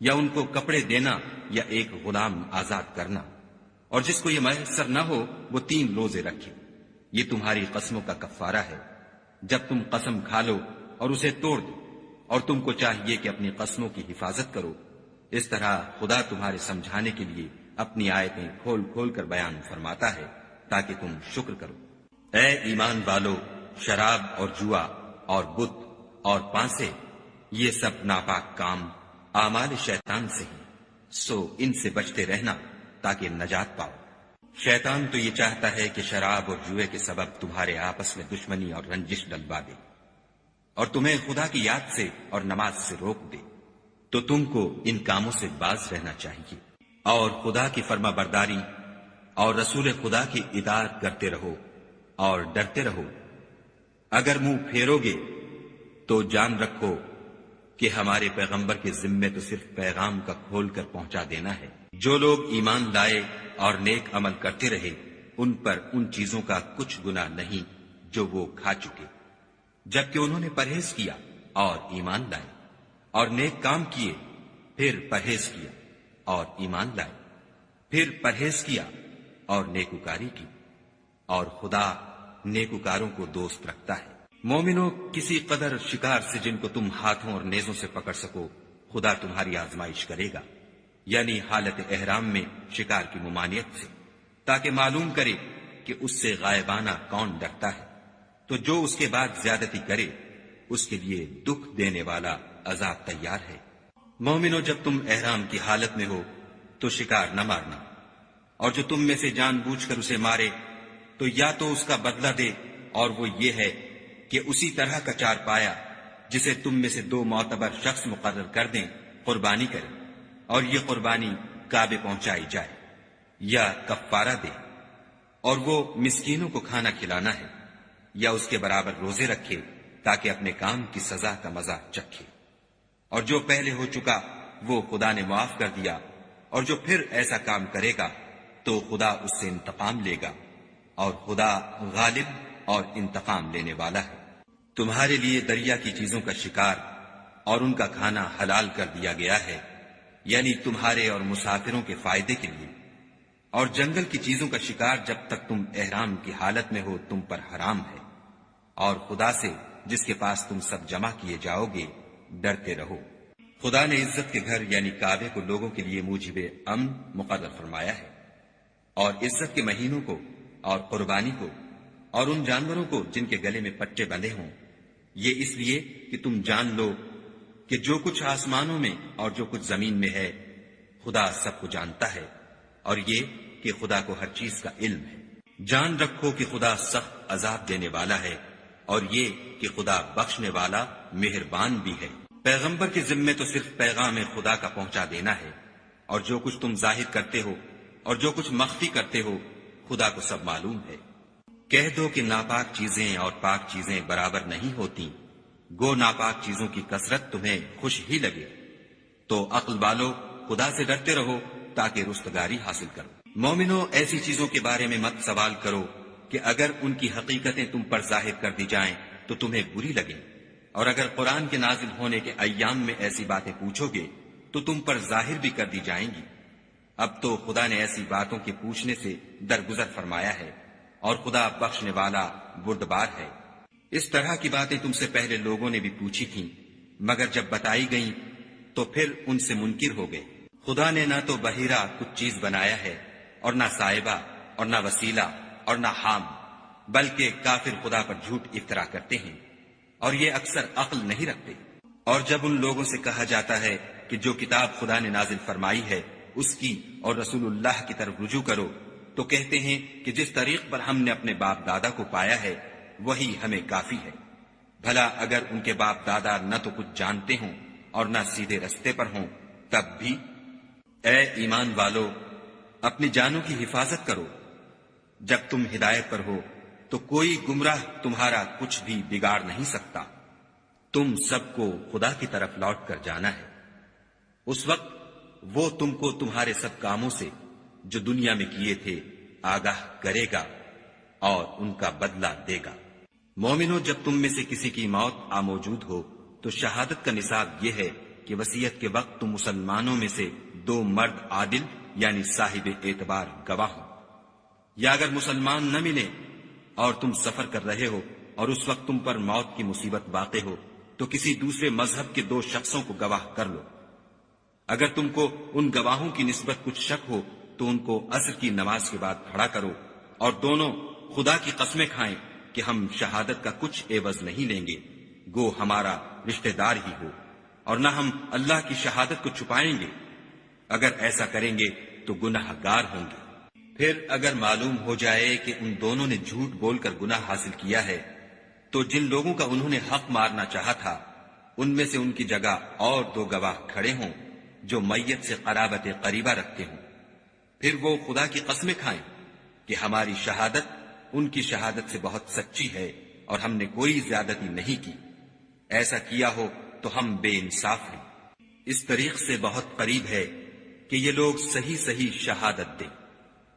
یا ان کو کپڑے دینا یا ایک غلام آزاد کرنا، اور جس کو یہ میسر نہ ہو وہ 3 روزے رکھے۔ یہ تمہاری قسموں کا کفارہ ہے جب تم قسم کھا لو اور اسے توڑ دو، اور تم کو چاہیے کہ اپنی قسموں کی حفاظت کرو۔ اس طرح خدا تمہارے سمجھانے کے لیے اپنی آیتیں کھول کھول کر بیان فرماتا ہے تاکہ تم شکر کرو۔ اے ایمان والو، شراب اور جوا اور بت اور پانسے، یہ سب ناپاک کام اعمال شیطان سے ہیں، سو ان سے بچتے رہنا تاکہ نجات پاؤ۔ شیطان تو یہ چاہتا ہے کہ شراب اور جوئے کے سبب تمہارے آپس میں دشمنی اور رنجش ڈلوا دے، اور تمہیں خدا کی یاد سے اور نماز سے روک دے، تو تم کو ان کاموں سے باز رہنا چاہیے، اور خدا کی فرما برداری اور رسول خدا کی اطاعت کرتے رہو اور ڈرتے رہو۔ اگر منہ پھیرو گے تو جان رکھو کہ ہمارے پیغمبر کے ذمے تو صرف پیغام کا کھول کر پہنچا دینا ہے۔ جو لوگ ایمان لائے اور نیک عمل کرتے رہے ان پر ان چیزوں کا کچھ گناہ نہیں جو وہ کھا چکے، جبکہ انہوں نے پرہیز کیا اور ایمان لائے، اور نیک کام کیے، پھر پرہیز کیا اور ایمان لائے، پھر پرہیز کیا اور نیکوکاری کی، اور خدا نیکوکاروں کو دوست رکھتا ہے۔ مومنوں، کسی قدر شکار سے جن کو تم ہاتھوں اور نیزوں سے پکڑ سکو خدا تمہاری آزمائش کرے گا، یعنی حالت احرام میں شکار کی ممانعت سے، تاکہ معلوم کرے کہ اس سے غائبانہ کون ڈرتا ہے۔ تو جو اس کے بعد زیادتی کرے اس کے لیے دکھ دینے والا عذاب تیار ہے۔ مومنوں، جب تم احرام کی حالت میں ہو تو شکار نہ مارنا، اور جو تم میں سے جان بوجھ کر اسے مارے تو یا تو اس کا بدلہ دے، اور وہ یہ ہے کہ اسی طرح کا چار پایا جسے تم میں سے 2 معتبر شخص مقرر کر دیں قربانی کرے، اور یہ قربانی کعبے پہنچائی جائے، یا کفارہ دے، اور وہ مسکینوں کو کھانا کھلانا ہے، یا اس کے برابر روزے رکھے تاکہ اپنے کام کی سزا کا مزہ چکھے۔ اور جو پہلے ہو چکا وہ خدا نے معاف کر دیا، اور جو پھر ایسا کام کرے گا تو خدا اس سے انتقام لے گا، اور خدا غالب اور انتقام لینے والا ہے۔ تمہارے لیے دریا کی چیزوں کا شکار اور ان کا کھانا حلال کر دیا گیا ہے، یعنی تمہارے اور مسافروں کے فائدے کے لیے، اور جنگل کی چیزوں کا شکار جب تک تم احرام کی حالت میں ہو تم پر حرام ہے، اور خدا سے جس کے پاس تم سب جمع کیے جاؤ گے ڈرتے رہو۔ خدا نے عزت کے گھر یعنی کعبے کو لوگوں کے لیے موجب امن مقرر فرمایا ہے، اور عزت کے مہینوں کو اور قربانی کو اور ان جانوروں کو جن کے گلے میں پٹے بندھے ہوں، یہ اس لیے کہ تم جان لو کہ جو کچھ آسمانوں میں اور جو کچھ زمین میں ہے خدا سب کو جانتا ہے، اور یہ کہ خدا کو ہر چیز کا علم ہے۔ جان رکھو کہ خدا سخت عذاب دینے والا ہے، اور یہ کہ خدا بخشنے والا مہربان بھی ہے۔ پیغمبر کے ذمے تو صرف پیغام خدا کا پہنچا دینا ہے، اور جو کچھ تم ظاہر کرتے ہو اور جو کچھ مخفی کرتے ہو خدا کو سب معلوم ہے۔ کہہ دو کہ ناپاک چیزیں اور پاک چیزیں برابر نہیں ہوتی، گو ناپاک چیزوں کی کثرت تمہیں خوش ہی لگے، تو عقل والو خدا سے ڈرتے رہو تاکہ رستگاری حاصل کرو۔ مومنو، ایسی چیزوں کے بارے میں مت سوال کرو کہ اگر ان کی حقیقتیں تم پر ظاہر کر دی جائیں تو تمہیں بری لگیں، اور اگر قرآن کے نازل ہونے کے ایام میں ایسی باتیں پوچھو گے تو تم پر ظاہر بھی کر دی جائیں گی۔ اب تو خدا نے ایسی باتوں کے پوچھنے سے درگزر فرمایا ہے، اور خدا بخشنے والا بردبار ہے۔ اس طرح کی باتیں تم سے پہلے لوگوں نے بھی پوچھی تھیں، مگر جب بتائی گئیں تو پھر ان سے منکر ہو گئے۔ خدا نے نہ تو بحیرہ کچھ چیز بنایا ہے، اور نہ صاحبہ، اور نہ وسیلہ، اور نہ حام، بلکہ کافر خدا پر جھوٹ افطرا کرتے ہیں، اور یہ اکثر عقل نہیں رکھتے۔ اور جب ان لوگوں سے کہا جاتا ہے کہ جو کتاب خدا نے نازل فرمائی ہے اس کی اور رسول اللہ کی طرف رجوع کرو، تو کہتے ہیں کہ جس طریق پر ہم نے اپنے باپ دادا کو پایا ہے وہی ہمیں کافی ہے۔ بھلا اگر ان کے باپ دادا نہ تو کچھ جانتے ہوں اور نہ سیدھے رستے پر ہوں تب بھی؟ اے ایمان والو، اپنی جانوں کی حفاظت کرو۔ جب تم ہدایت پر ہو تو کوئی گمراہ تمہارا کچھ بھی بگاڑ نہیں سکتا۔ تم سب کو خدا کی طرف لوٹ کر جانا ہے، اس وقت وہ تم کو تمہارے سب کاموں سے جو دنیا میں کیے تھے آگاہ کرے گا اور ان کا بدلہ دے گا۔ مومنو، جب تم میں سے کسی کی موت آ موجود ہو تو شہادت کا نصاب یہ ہے کہ وصیت کے وقت تم مسلمانوں میں سے 2 مرد عادل یعنی صاحب اعتبار گواہ ہو، یا اگر مسلمان نہ ملے اور تم سفر کر رہے ہو اور اس وقت تم پر موت کی مصیبت واقع ہو تو کسی دوسرے مذہب کے 2 شخصوں کو گواہ کر لو۔ اگر تم کو ان گواہوں کی نسبت کچھ شک ہو تو ان کو عصر کی نماز کے بعد کھڑا کرو، اور دونوں خدا کی قسمیں کھائیں کہ ہم شہادت کا کچھ عوض نہیں لیں گے، گو ہمارا رشتہ دار ہی ہو، اور نہ ہم اللہ کی شہادت کو چھپائیں گے۔ اگر ایسا کریں گے تو گناہ گار ہوں گے۔ پھر اگر معلوم ہو جائے کہ ان دونوں نے جھوٹ بول کر گناہ حاصل کیا ہے تو جن لوگوں کا انہوں نے حق مارنا چاہا تھا ان میں سے ان کی جگہ اور 2 گواہ کھڑے ہوں جو میت سے قرابت قریبہ رکھتے ہوں، پھر وہ خدا کی قسمیں کھائیں کہ ہماری شہادت ان کی شہادت سے بہت سچی ہے اور ہم نے کوئی زیادتی نہیں کی، ایسا کیا ہو تو ہم بے انصاف ہیں۔ اس طریق سے بہت قریب ہے کہ یہ لوگ صحیح صحیح شہادت دیں،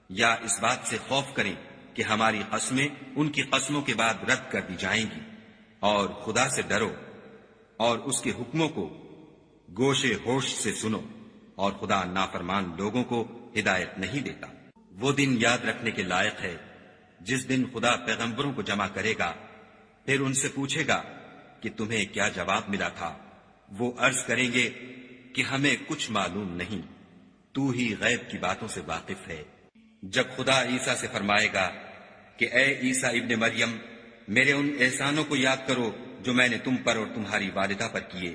یا اس بات سے خوف کریں کہ ہماری قسمیں ان کی قسموں کے بعد رد کر دی جائیں گی، اور خدا سے ڈرو اور اس کے حکموں کو گوشے ہوش سے سنو، اور خدا نافرمان لوگوں کو ہدایت نہیں دیتا۔ وہ دن یاد رکھنے کے لائق ہے جس دن خدا پیغمبروں کو جمع کرے گا، پھر ان سے پوچھے گا کہ تمہیں کیا جواب ملا تھا۔ وہ عرض کریں گے کہ ہمیں کچھ معلوم نہیں، تو ہی غیب کی باتوں سے واقف ہے۔ جب خدا عیسیٰ سے فرمائے گا کہ اے عیسیٰ ابن مریم، میرے ان احسانوں کو یاد کرو جو میں نے تم پر اور تمہاری والدہ پر کیے،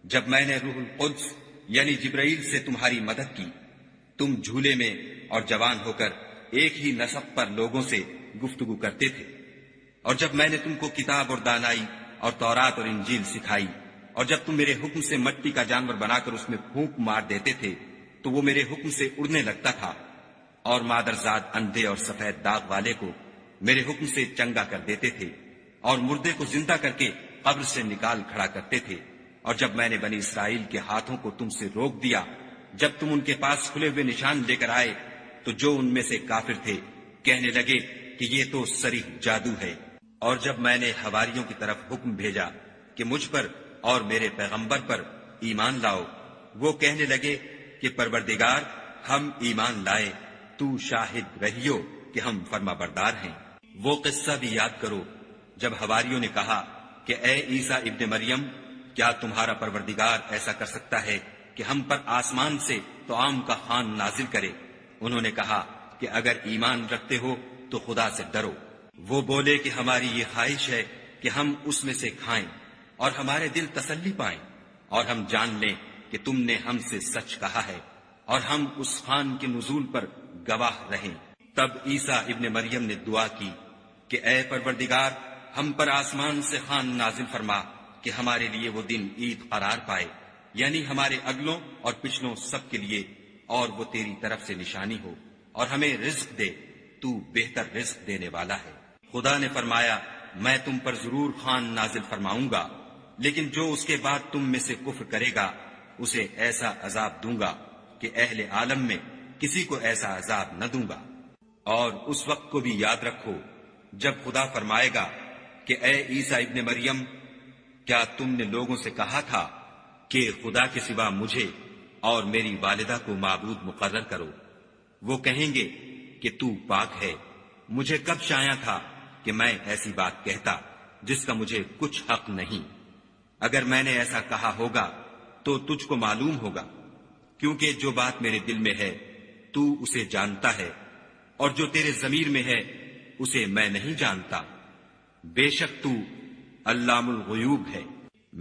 جب میں نے روح القدس یعنی جبرائیل سے تمہاری مدد کی، تم جھولے میں اور جوان ہو کر ایک ہی نسق پر لوگوں سے گفتگو کرتے تھے، اور جب میں نے تم کو کتاب اور دانائی اور تورات اور انجیل سکھائی، اور جب تم میرے حکم سے مٹی کا جانور بنا کر اس میں پھونک مار دیتے تھے تو وہ میرے حکم سے اڑنے لگتا تھا، اور مادرزاد اندھے اور سفید داغ والے کو میرے حکم سے چنگا کر دیتے تھے، اور مردے کو زندہ کر کے قبر سے نکال کھڑا کرتے تھے، اور جب میں نے بنی اسرائیل کے ہاتھوں کو تم سے روک دیا جب تم ان کے پاس کھلے ہوئے نشان لے کر آئے، تو جو ان میں سے کافر تھے کہنے لگے کہ یہ تو صریح جادو ہے، اور جب میں نے حواریوں کی طرف حکم بھیجا کہ مجھ پر اور میرے پیغمبر پر ایمان لاؤ، وہ کہنے لگے کہ پروردگار ہم ایمان لائے، تو شاہد رہیو کہ ہم فرما بردار ہیں۔ وہ قصہ بھی یاد کرو جب حواریوں نے کہا کہ اے عیسیٰ ابن مریم، کیا تمہارا پروردگار ایسا کر سکتا ہے کہ ہم پر آسمان سے طعام کا خوان نازل کرے؟ انہوں نے کہا کہ اگر ایمان رکھتے ہو تو خدا سے ڈرو۔ وہ بولے کہ ہماری یہ خواہش ہے کہ ہم اس میں سے کھائیں اور ہمارے دل تسلی پائیں، اور ہم جان لیں کہ تم نے ہم سے سچ کہا ہے، اور ہم اس خوان کے نزول پر گواہ رہیں۔ تب عیسیٰ ابن مریم نے دعا کی کہ اے پروردگار، ہم پر آسمان سے خوان نازل فرما کہ ہمارے لیے وہ دن عید قرار پائے، یعنی ہمارے اگلوں اور پچھلوں سب کے لیے، اور وہ تیری طرف سے نشانی ہو، اور ہمیں رزق دے، تو بہتر رزق دینے والا ہے۔ خدا نے فرمایا میں تم پر ضرور خوان نازل فرماؤں گا، لیکن جو اس کے بعد تم میں سے کفر کرے گا اسے ایسا عذاب دوں گا کہ اہل عالم میں کسی کو ایسا عذاب نہ دوں گا۔ اور اس وقت کو بھی یاد رکھو جب خدا فرمائے گا کہ اے عیسیٰ ابن مریم، کیا تم نے لوگوں سے کہا تھا کہ خدا کے سوا مجھے اور میری والدہ کو معبود مقرر کرو؟ وہ کہیں گے کہ تو پاک ہے، مجھے کب شایع تھا کہ میں ایسی بات کہتا جس کا مجھے کچھ حق نہیں۔ اگر میں نے ایسا کہا ہوگا تو تجھ کو معلوم ہوگا، کیونکہ جو بات میرے دل میں ہے تو اسے جانتا ہے، اور جو تیرے ضمیر میں ہے اسے میں نہیں جانتا۔ بے شک تو علام الغیوب ہے۔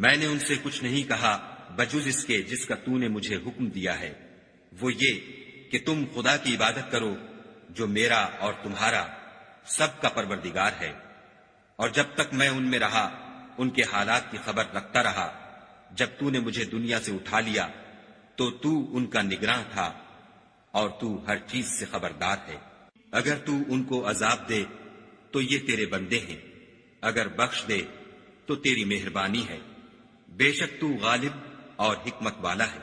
میں نے ان سے کچھ نہیں کہا بجز اس کے جس کا تو نے مجھے حکم دیا ہے، وہ یہ کہ تم خدا کی عبادت کرو جو میرا اور تمہارا سب کا پروردگار ہے۔ اور جب تک میں ان میں رہا ان کے حالات کی خبر رکھتا رہا، جب تو نے مجھے دنیا سے اٹھا لیا تو تو ان کا نگراں تھا، اور تو ہر چیز سے خبردار ہے۔ اگر تو ان کو عذاب دے تو یہ تیرے بندے ہیں، اگر بخش دے تو تیری مہربانی ہے، بے شک تو غالب اور حکمت والا ہے۔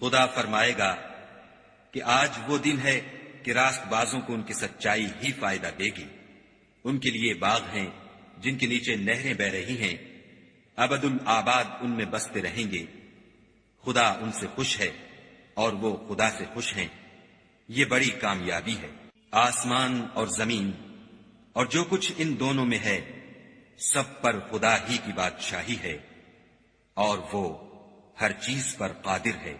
خدا فرمائے گا کہ آج وہ دن ہے کہ راست بازوں کو ان کی سچائی ہی فائدہ دے گی۔ ان کے لیے باغ ہیں جن کے نیچے نہریں بہ رہی ہیں، ابد الآباد ان میں بستے رہیں گے۔ خدا ان سے خوش ہے اور وہ خدا سے خوش ہیں، یہ بڑی کامیابی ہے۔ آسمان اور زمین اور جو کچھ ان دونوں میں ہے سب پر خدا ہی کی بادشاہی ہے، اور وہ ہر چیز پر قادر ہے۔